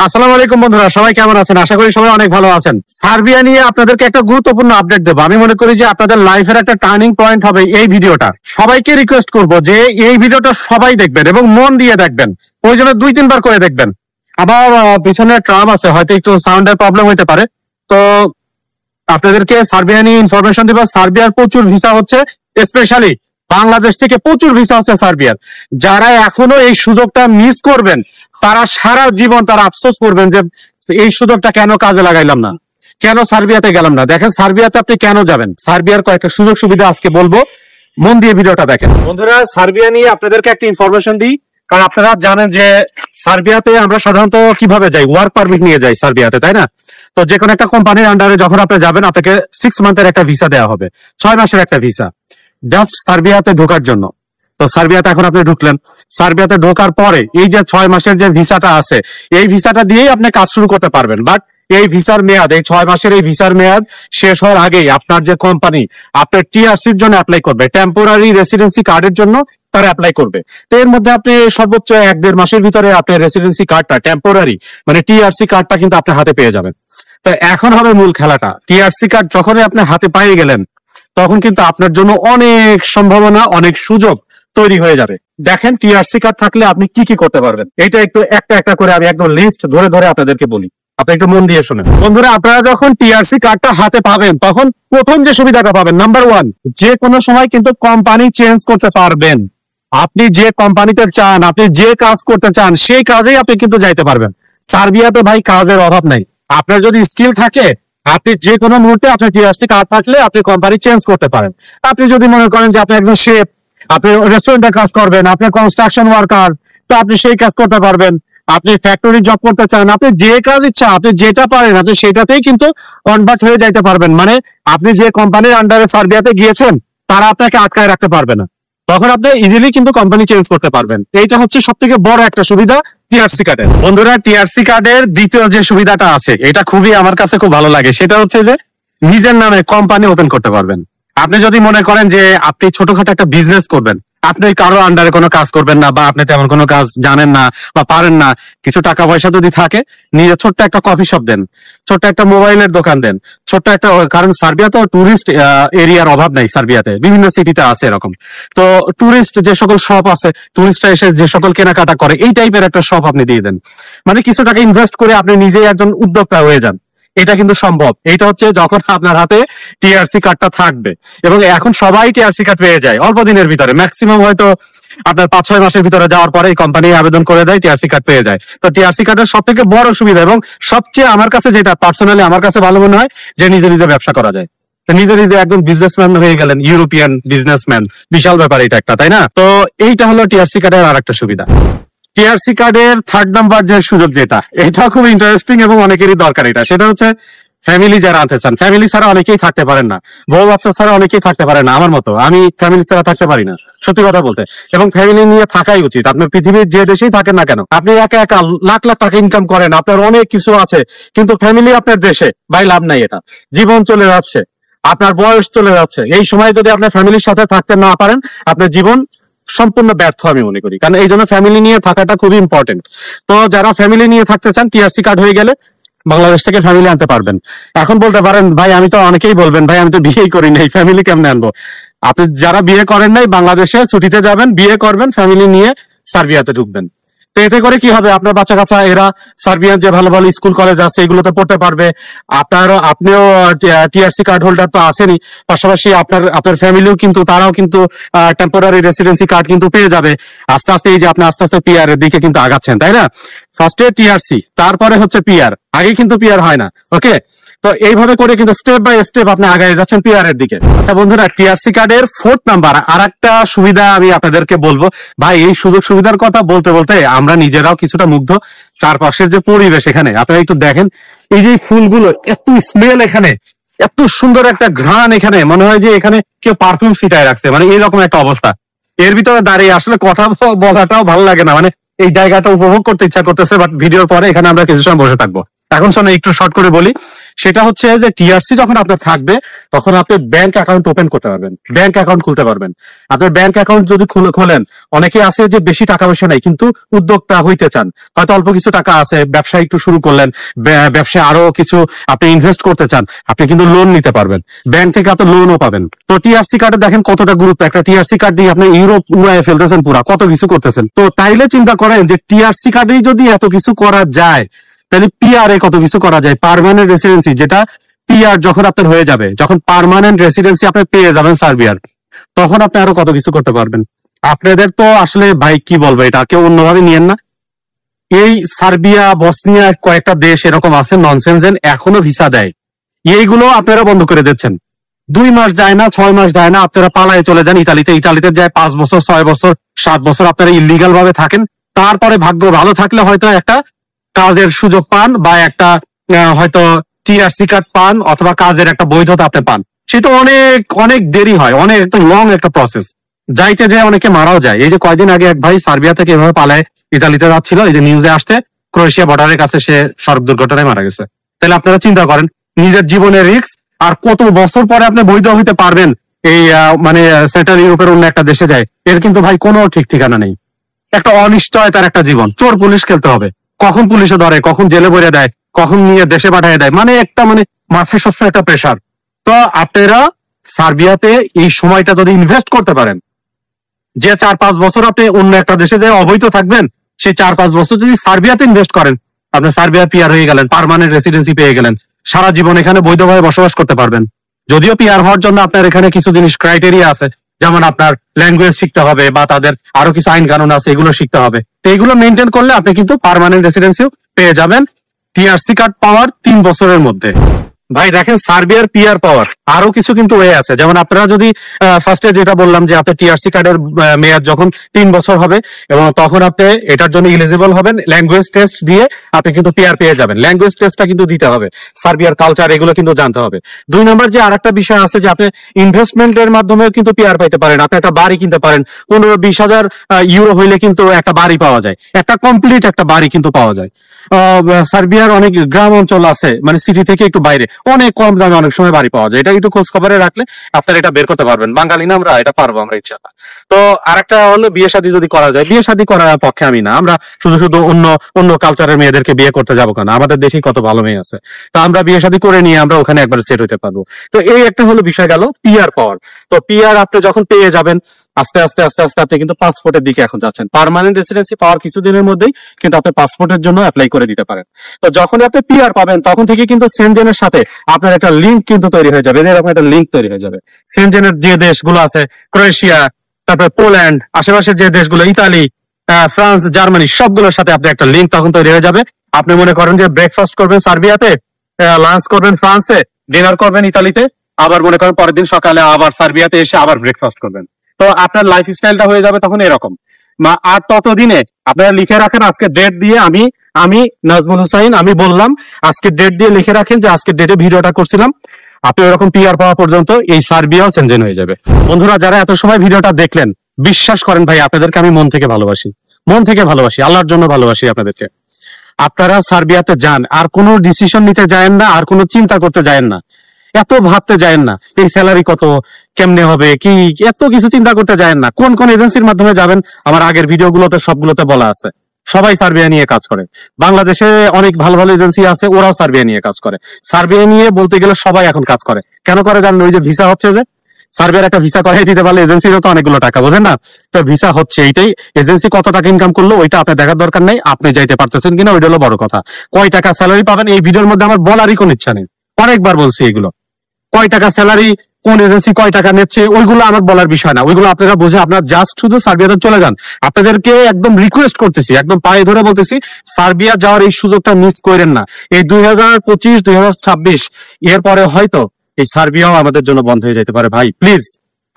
আসসালামু আলাইকুম বন্ধুরা, সবাই কেমন আছেন? আশা করি সবাই অনেক ভালো আছেন। সার্বিয়া নিয়ে আপনাদেরকে একটা গুরুত্বপূর্ণ আপডেট দেবো। আমি মনে করি যে আপনাদের লাইফের একটা টার্নিং পয়েন্ট হবে এই ভিডিওটা। সবাইকে রিকোয়েস্ট করব যে এই ভিডিওটা সবাই দেখবেন এবং মন দিয়ে দেখবেন, প্রয়োজনে 2-3 বার করে দেখবেন। আবার পিছনে ট্রাম আছে, হয়তো একটু সাউন্ডের প্রবলেম হতে পারে। তো আপনাদেরকে সার্বিয়া নিয়ে ইনফরমেশন দিব। সার্বিয়ার প্রচুর ভিসা হচ্ছে, স্পেশালি বাংলাদেশ থেকে প্রচুর ভিসা হচ্ছে সার্বিয়ার। যারা এখনো এই সুযোগটা মিস করবেন তারা সারা জীবন তারা আফসোস করবেন যে এই সুযোগটা কেন কাজে লাগাইলাম না, কেন সার্বিয়াতে গেলাম না। দেখেন সার্বিয়াতে আপনি কেন যাবেন, সার্বিয়ার কয়েকটা সুযোগ সুবিধা আজকে বলবো, মন দিয়ে ভিডিওটা দেখেন। বন্ধুরা, সার্বিয়া নিয়ে আপনাদেরকে একটা ইনফরমেশন দিই, কারণ আপনারা জানেন যে সার্বিয়াতে আমরা সাধারণত কিভাবে যাই, ওয়ার্ক পারমিট নিয়ে যাই সার্বিয়াতে, তাই না? তো যে কোনো একটা কোম্পানির আন্ডারে যখন আপনি যাবেন আপনাকে 6 মান্থের একটা ভিসা দেওয়া হবে, 6 মাসের একটা ভিসা, জাস্ট সার্বিয়াতে ঢোকার জন্য। তো সার্বিয়াতে এখন আপনি ঢুকলেন, সার্বিয়াতে ঢোকার পরে এই যে 6 মাসের যে ভিসাটা আছে, এই ভিসাটা দিয়েই আপনি কাজ শুরু করতে পারবেন। বাট এই ভিসার মেয়াদ, এই 6 মাসের এই ভিসার মেয়াদ শেষ হওয়ার আগেই আপনার যে কোম্পানি আপনার টিআরসির জন্য অ্যাপ্লাই করবে, টেম্পোরারি রেসিডেন্সি কার্ডের জন্য তারা অ্যাপ্লাই করবে। তো এর মধ্যে আপনি সর্বোচ্চ 1-1.5 মাসের ভিতরে আপনার রেসিডেন্সি কার্ডটা, টেম্পোরারি মানে টিআরসি কার্ডটা কিন্তু আপনি হাতে পেয়ে যাবেন। তো এখন হবে মূল খেলাটা। টিআরসি কার্ড যখনই আপনি হাতে পেয়ে গেলেন তখন কিন্তু আপনার জন্য অনেক সম্ভাবনা, অনেক সুযোগ তৈরি হয়ে যাবে। দেখেন টিআরসি কার্ড থাকলে আপনি কি কি করতে পারবেন, এটা একটু একটা একটা করে আমি একদম লিস্ট ধরে ধরে আপনাদেরকে বলি, আপনি একটু মন দিয়ে শুনেন। বন্ধুরা, আপনারা যখন টিআরসি কার্ডটা হাতে পাবেন তখন প্রথম যে সুবিধাটা পাবেন, নাম্বার 1, যে কোনো সময় কিন্তু কোম্পানি চেঞ্জ করতে পারবেন। আপনি যে কোম্পানিতে চান, আপনি যে কাজ করতে চান সেই কাজেই আপনি কিন্তু যাইতে পারবেন। সার্বিয়াতে ভাই কাজের অভাব নাই। আপনার যদি স্কিল থাকে আপনি যে কোনো মুহূর্তে আপনার টিআরসি কার্ড থাকলে আপনি কোম্পানি চেঞ্জ করতে পারেন। আপনি যদি মনে করেন যে আপনি একজন শেফ, আপনি রেস্টুরেন্টে কাজ করবেন, আপনি কনস্ট্রাকশন ওয়ার্কার, তো আপনি সেই কাজ করতে পারবেন। আপনি ফ্যাক্টরি জব করতে চান, আপনি যে কাজ ইচ্ছা, আপনি যেটা পারেন আপনি সেটাতেই কিন্তু কনভার্ট হয়ে যাইতে পারবেন। মানে আপনি যে কোম্পানির আন্ডারে সার্বিয়াতে গিয়েছেন তারা আপনাকে আটকায় রাখতে পারবে না, তখন আপনি ইজিলি কিন্তু কোম্পানি চেঞ্জ করতে পারবেন। এইটা হচ্ছে সব থেকে বড় একটা সুবিধা টিআরসি কার্ডের। বন্ধুরা, টিআরসি কার্ডের দ্বিতীয় যে সুবিধাটা আছে এটা খুবই আমার কাছে খুব ভালো লাগে, সেটা হচ্ছে যে নিজের নামে কোম্পানি ওপেন করতে পারবেন। আপনি যদি মনে করেন যে আপনি ছোটখাটো একটা বিজনেস করবেন, আপনি কারো আন্ডারে কোনো কাজ করবেন না, বা আপনি তেমন কোনো কাজ জানেন না বা পারেন না, কিছু টাকা পয়সা যদি থাকে নিজে ছোট্ট একটা কফি শপ দেন, ছোট্ট একটা মোবাইলের দোকান দেন, ছোট্ট একটা, কারণ সার্বিয়া তো টুরিস্ট এরিয়ার অভাব নাই, সার্বিয়াতে বিভিন্ন সিটিতে আছে এরকম। তো টুরিস্ট যে সকল শপ আছে, টুরিস্টরা এসে যে সকল কেনাকাটা করে, এই টাইপের একটা শপ আপনি দিয়ে দেন। মানে কিছু টাকা ইনভেস্ট করে আপনি নিজেই একজন উদ্যোক্তা হয়ে যান। এটা কিন্তু সম্ভব। এটা হচ্ছে যখন আপনার হাতে টিআরসি কার্ডটা থাকবে, এবং এখন সবাই টিআরসি কার্ড পেয়ে যায় অল্প দিনের ভিতরে, ম্যাক্সিমাম হয়তো আপনার 5-6 মাসের ভিতরে যাওয়ার পরে কোম্পানি আবেদন করে দেয়, টিআরসি কার্ড পেয়ে যায়। তো টিআরসি কার্ডের সব থেকে বড় সুবিধা এবং সবচেয়ে আমার কাছে যেটা পার্সোনালি আমার কাছে ভালো মনে হয়, যে নিজে নিজে ব্যবসা করা যায়। নিজে নিজে একজন বিজনেসম্যান হয়ে গেলেন, ইউরোপিয়ান বিজনেসম্যান, বিশাল ব্যাপার এটা একটা, তাই না? তো এইটা হলো টিআরসি কার্ডের আর একটা সুবিধা। টিআরসি কার্ডের 3rd নাম্বার যে সুযোগ, যেটা এটা খুব ইন্টারেস্টিং এবং অনেকেরই দরকার, এটা সেটা হচ্ছে ফ্যামিলি যারা আনতে চান। ফ্যামিলি ছাড়া অনেকেই থাকতে পারেন না, বউ বাচ্চা ছাড়া অনেকেই থাকতে পারেন না, আমার মতো আমি ফ্যামিলি ছাড়া থাকতে পারি না, সত্যি কথা বলতে। এবং ফ্যামিলি নিয়ে থাকাই উচিত। আপনি পৃথিবীর যে দেশেই থাকেন না কেন, আপনি একা একা লাখ লাখ টাকা ইনকাম করেন, আপনার অনেক কিছু আছে, কিন্তু ফ্যামিলি আপনার দেশে, ভাই লাভ নাই। এটা জীবন চলে যাচ্ছে, আপনার বয়স চলে যাচ্ছে, এই সময় যদি আপনার ফ্যামিলির সাথে থাকতে না পারেন আপনার জীবন সম্পূর্ণ ব্যর্থ আমি মনে করি। কারণ এই জন্য ফ্যামিলি নিয়ে থাকাটা খুবই ইম্পর্টেন্ট। তো যারা ফ্যামিলি নিয়ে থাকতে চান, টিআরসি কার্ড হয়ে গেলে বাংলাদেশ থেকে ফ্যামিলি আনতে পারবেন। এখন বলতে পারেন ভাই, আমি তো, অনেকেই বলবেন ভাই আমি তো বিয়েই করি নাই, ফ্যামিলি কেমনে আনবো? আপনি যারা বিয়ে করেন নাই, বাংলাদেশে ছুটিতে যাবেন, বিয়ে করবেন, ফ্যামিলি নিয়ে সার্বিয়াতে ঢুকবেন। তো এতে করে কি হবে, আপনার বাচ্চা কাচ্চা এরা সার্বিয়ান যে ভালো ভালো স্কুল কলেজ আছে এগুলোতে পড়তে পারবে। আপনিও টিআরসি কার্ড হোল্ডার তো আসেনি, পাশাপাশি আপনার ফ্যামিলিও কিন্তু, তারাও কিন্তু টেম্পোরারি রেসিডেন্সি কার্ড কিন্তু পেয়ে যাবে। আস্তে আস্তে এই যে আপনি আস্তে আস্তে পিআর এর দিকে কিন্তু আগাচ্ছেন, তাই না? ফার্স্টে টিআরসি, তারপরে হচ্ছে পিআর, আগে কিন্তু পিআর হয় না। ওকে, তো এইভাবে করে কিন্তু স্টেপ বাই স্টেপ আপনি আগায় যাচ্ছেন পিআর এর দিকে। আচ্ছা বন্ধুরা, টিআরসি কার্ডের 4th নাম্বার আর একটা সুবিধা আমি আপনাদেরকে বলবো। ভাই এই সুযোগ সুবিধার কথা বলতে বলতে আমরা নিজেরাও কিছুটা মুগ্ধ। চারপাশের যে পরিবেশ এখানে আপনারা একটু দেখেন, এই যে ফুলগুলো, এত স্মেল এখানে, এত সুন্দর একটা ঘ্রাণ এখানে, মনে হয় যে এখানে কেউ পারফিউম ছিটায় রাখছে, মানে এইরকম একটা অবস্থা। এর ভিতরে দাঁড়িয়ে আসলে কথা বলাটাও ভালো লাগে না, মানে এই জায়গাটা উপভোগ করতে ইচ্ছা করতেছে, বাট ভিডিওর পরে এখানে আমরা কিছু সময় বসে থাকবো। এখন শোনো, একটু শর্ট করে বলি। সেটা হচ্ছে যে টিআরসি যখন আপনার থাকবে তখন আপনি ব্যাংক অ্যাকাউন্ট ওপেন করতে পারবেন, ব্যাংক অ্যাকাউন্ট খুলতে পারবেন। আপনার ব্যাংক অ্যাকাউন্ট যদি খোলেন, অনেকে আছে যে বেশি টাকা পয়সা নাই কিন্তু উদ্যোক্তা হইতে চান, হয়তো অল্প কিছু টাকা আছে, ব্যবসা একটু শুরু করলেন, ব্যবসায় আরো কিছু আপনি ইনভেস্ট করতে চান, আপনি কিন্তু লোন নিতে পারবেন, ব্যাংক থেকে আপনি লোনও পাবেন। তো টিআরসি কার্ডে দেখেন কতটা গুরুত্ব, একটা টিআরসি কার্ড দিয়ে আপনি ইউরোপ উড়ায় ফেলতেছেন, পুরা কত কিছু করতেছেন। তো তাইলে চিন্তা করেন যে টিআরসি কার্ডেই যদি এত কিছু করা যায়, তাহলে পিআর এ কত কিছু করা যায়, পার্মানেন্ট রেসিডেন্সি, যেটা পিআর যখন আপনার হয়ে যাবে, যখন পার্মানেন্ট রেসিডেন্সি আপনি পেয়ে যাবেন সার্বিয়ার, তখন আপনি আরো কত কিছু করতে পারবেন। আপনাদের তো আসলে ভাই কি বলবো, এটা কেউ অন্যভাবে নিয়েন না। এই সার্বিয়া, বসনিয়া, কয়েকটা দেশ এরকম আছে ননসেন্স এখনো ভিসা দেয়, এইগুলো আপনারা বন্ধ করে দিচ্ছেন। 2 মাস যায় না, 6 মাস যায় না, আপনারা পালায় চলে যান ইতালিতে, ইতালিতে যায় 5 বছর, 6 বছর, 7 বছর আপনারা ইলিগাল ভাবে থাকেন। তারপরে ভাগ্য ভালো থাকলে হয়তো একটা কাজের সুযোগ পান, বা একটা হয়তো টিআরসি কার্ড পান, অথবা কাজের একটা বৈধতা আপনি পান। সেটা অনেক অনেক দেরি হয়, অনেক একটা লং একটা প্রসেস, যাইতে যায় অনেকে মারাও যায়। এই যে কয়দিন আগে এক ভাই সার্বিয়া থেকে এভাবে পালায় ইতালিতে যাচ্ছিল, এই যে নিউজে আসতে, ক্রোয়েশিয়া বর্ডারের কাছে সে সড়ক দুর্ঘটনায় মারা গেছে। তাহলে আপনারা চিন্তা করেন নিজের জীবনের রিস্ক, আর কত বছর পরে আপনি বৈধ হইতে পারবেন এই মানে সেন্ট্রাল ইউরোপের অন্য একটা দেশে যায়, এর কিন্তু ভাই কোনো ঠিক ঠিকানা নেই। একটা অনিশ্চয়তার একটা জীবন, চোর পুলিশ খেলতে হবে, কখন পুলিশে ধরে, কখন জেলে ভরে দেয়, কখন নিয়ে দেশে পাঠিয়ে দেয়, মানে একটা মানে মাথায় সবসময় একটা প্রেশার। তো আপনারা সার্বিয়াতে এই সময়টা যদি ইনভেস্ট করতে পারেন, যে 4-5 বছর আপনি অন্য একটা দেশে যে অবৈধ থাকবেন, সেই 4-5 বছর যদি সার্বিয়াতে ইনভেস্ট করেন, আপনি সার্বিয়া পিআর হয়ে গেলেন, পার্মানেন্ট রেসিডেন্সি পেয়ে গেলেন, সারা জীবন এখানে বৈধভাবে বসবাস করতে পারবেন। যদিও পিআর হওয়ার জন্য আপনার এখানে কিছু জিনিস ক্রাইটেরিয়া আছে, যেমন আপনার ল্যাঙ্গুয়েজ শিখতে হবে, বা তাদের আরো কিছু আইন কানুন আছে, এগুলো শিখতে হবে। তো এগুলো মেনটেন করলে আপনি কিন্তু পার্মানেন্ট রেসিডেন্সিও পেয়ে যাবেন টিআরসি কার্ড পাওয়ার 3 বছরের মধ্যে। ভাই দেখেন, সার্বিয়ার পিআর পাওয়ার আরো কিছু কিন্তু ওয়ে আছে। যেমন আপনারা যদি ফার্স্টে যেটা বললাম যে আপনার টিআরসি কার্ডের মেয়াদ যখন 3 বছর হবে, এবং তখন আপনি এটার জন্য ইলিজিবল হবেন, ল্যাঙ্গুয়েজ টেস্ট দিয়ে আপনি কিন্তু পিআর পেয়ে যাবেন। ল্যাঙ্গুয়েজ টেস্টটা কিন্তু দিতে হবে, সার্বিয়ার কালচার এগুলো কিন্তু জানতে হবে। 2 নম্বর যে আরেকটা বিষয় আছে, যে আপনি ইনভেস্টমেন্টের মাধ্যমে কিন্তু পিআর পাইতে পারেন। আপনি একটা বাড়ি কিনতে পারেন, 15-20 হাজার ইউরো হইলে কিন্তু একটা বাড়ি পাওয়া যায়, একটা কমপ্লিট একটা বাড়ি কিন্তু পাওয়া যায়। সার্বিয়ার অনেক গ্রাম অঞ্চল আছে, মানে সিটি থেকে একটু বাইরে, অনেক কম দামে অনেক সময় বাড়ি পাওয়া যায়। এটা একটু খোঁজ খবরে রাখলে আপনারা এটা বের করতে পারবেন। বাঙালি না আমরা, এটা পারবো আমরা ইনশাআল্লাহ। তো আরেকটা হলো বিয়ে শাদী যদি করা যায়, বিয়ে শাদী করার পক্ষে আমি না, আমরা শুধু শুধু অন্য অন্য কালচারের মেয়েদেরকে বিয়ে করতে যাবো কেন, আমাদের দেশেই কত ভালো মেয়ে আছে। তো আমরা বিয়ে শাদী করে নিয়ে আমরা ওখানে একবার সেট হইতে পারবো। তো এই একটা হলো বিষয় গেল পিআর পাওয়ার। তো পিআর আপনি যখন পেয়ে যাবেন, আস্তে আস্তে আস্তে আস্তে আপনি কিন্তু পাসপোর্টের দিকে এখন যাচ্ছেন। পার্মানেন্ট রেসিডেন্সি পাওয়ার কিছুদিনের মধ্যেই কিন্তু আপনি পাসপোর্টের জন্য অ্যাপ্লাই করে দিতে পারেন। তো যখনই আপনি পিআর পাবেন, তখন থেকে কিন্তু সেনজেনের সাথে আপনার একটা লিঙ্ক কিন্তু তৈরি হয়ে যাবে, এরকম একটা লিঙ্ক তৈরি হয়ে যাবে। সেনজেনের যে দেশগুলো আছে, ক্রোয়েশিয়া, তারপরে পোল্যান্ড, আশেপাশের যে দেশগুলো, ইতালি, ফ্রান্স, জার্মানি, সবগুলোর সাথে আপনি একটা লিঙ্ক তখন তৈরি হয়ে যাবে। আপনি মনে করেন যে ব্রেকফাস্ট করবেন সার্বিয়াতে, লাঞ্চ করবেন ফ্রান্সে, ডিনার করবেন ইতালিতে, আবার মনে করেন পরের দিন সকালে আবার সার্বিয়াতে এসে আবার ব্রেকফাস্ট করবেন। তো আপনার লাইফ স্টাইলটা হয়ে যাবে তখন এরকম। আর ততদিনে আপনারা লিখে রাখেন আজকে ডেট দিয়ে, আমি আমি নাজমুল হুসাইন, আমি বললাম আজকে ডেট দিয়ে লিখে রাখেন যে আজকে ডেটে ভিডিওটা করছিলাম। আপনি এরকম পিআর পাওয়া পর্যন্ত এই সার্বিয়াও সেনজেন হয়ে যাবে। বন্ধুরা, যারা এত সময় ভিডিওটা দেখলেন, বিশ্বাস করেন ভাই, আপনাদেরকে আমি মন থেকে ভালোবাসি, মন থেকে ভালোবাসি, আল্লাহর জন্য ভালোবাসি আপনাদেরকে। আপনারা সার্বিয়াতে যান, আর কোনো ডিসিশন নিতে যায়েন না, আর কোনো চিন্তা করতে যায়েন না, এত ভাবতে যায়েন না এই স্যালারি কত, কেমনে হবে কি, এত কিছু চিন্তা করতে যায়েন না। কোন কোন এজেন্সির মাধ্যমে যাবেন আমার আগের ভিডিওগুলোতে সবগুলোতে বলা আছে। সবাই সার্বিয়া নিয়ে কাজ করে, বাংলাদেশে অনেক ভালো ভালো এজেন্সি আছে, ওরাও সার্বিয়া নিয়ে কাজ করে। সার্বিয়া নিয়ে বলতে গেলে সবাই এখন কাজ করে। কেন করে জানেন? ওই যে ভিসা হচ্ছে, যে সার্বিয়ার একটা ভিসা করাই দিতে পারলে এজেন্সিরও তো অনেকগুলো টাকা, বোঝেন না? তো ভিসা হচ্ছে, এইটাই এজেন্সি কত টাকা ইনকাম করলো ওইটা আপনার দেখার দরকার নেই, আপনি যাইতে পারতেছেন কিনা ওইটা হলো বড় কথা। কয় টাকা স্যালারি পাবেন এই ভিডিওর মধ্যে আমার বলারই কোন ইচ্ছা নেই, অনেকবার বলছি এগুলো। কয় টাকা স্যালারি, কোন এজেন্সি কয় টাকা নিচ্ছে, ওইগুলো আমার বলার বিষয় না, ওইগুলো আপনারা বুঝে আপনারা জাস্ট শুধু সার্বিয়াতে চলে যান। আপনাদেরকে একদম রিকোয়েস্ট করতেছি, একদম পায়ে ধরে বলতেছি, সার্বিয়া যাওয়ার এই সুযোগটা মিস করেন না। এই 2025-2026 এরপরে হয়তো এই সার্বিয়াও আমাদের জন্য বন্ধ হয়ে যেতে পারে। ভাই প্লিজ,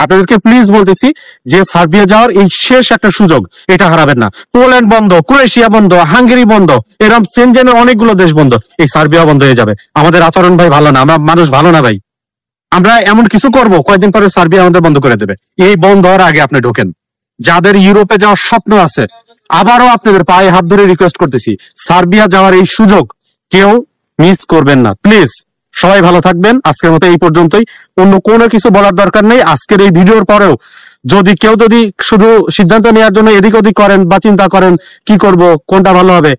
আপনাদেরকে প্লিজ বলতেছি যে সার্বিয়া যাওয়ার এই শেষ একটা সুযোগ, এটা হারাবেন না। পোল্যান্ড বন্ধ, ক্রোয়েশিয়া বন্ধ, হাঙ্গেরি বন্ধ, এরকম সেনজেনের অনেকগুলো দেশ বন্ধ, এই সার্বিয়া বন্ধ হয়ে যাবে। আমাদের আচরণ ভাই ভালো না, আমরা মানুষ ভালো না ভাই। আমরা এমন কিছু করব, কয়েকদিন পরে সার্বিয়া আমাদের বন্ধ করে দেবে। এই বন্ধ হওয়ার আগে আপনি ঢোকেন। যাদের ইউরোপে যাওয়ার স্বপ্ন আছে, আবারও আপনাদের পায়ে হাত ধরে রিকোয়েস্ট করতেছি, সার্বিয়া যাওয়ার এই সুযোগ কেউ মিস করবেন না প্লিজ। সবাই ভালো থাকবেন। আজকের মতো এই পর্যন্তই, অন্য কোনো কিছু বলার দরকার নেই। আজকের এই ভিডিওর পরেও যদি কেউ শুধু সিদ্ধান্ত নেওয়ার জন্য এদিক ওদিক করেন বা চিন্তা করেন কি করব, কোনটা ভালো হবে,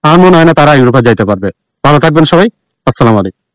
আমার মনে হয় না তারা ইউরোপে যাইতে পারবে। ভালো থাকবেন সবাই, আসসালামু আলাইকুম।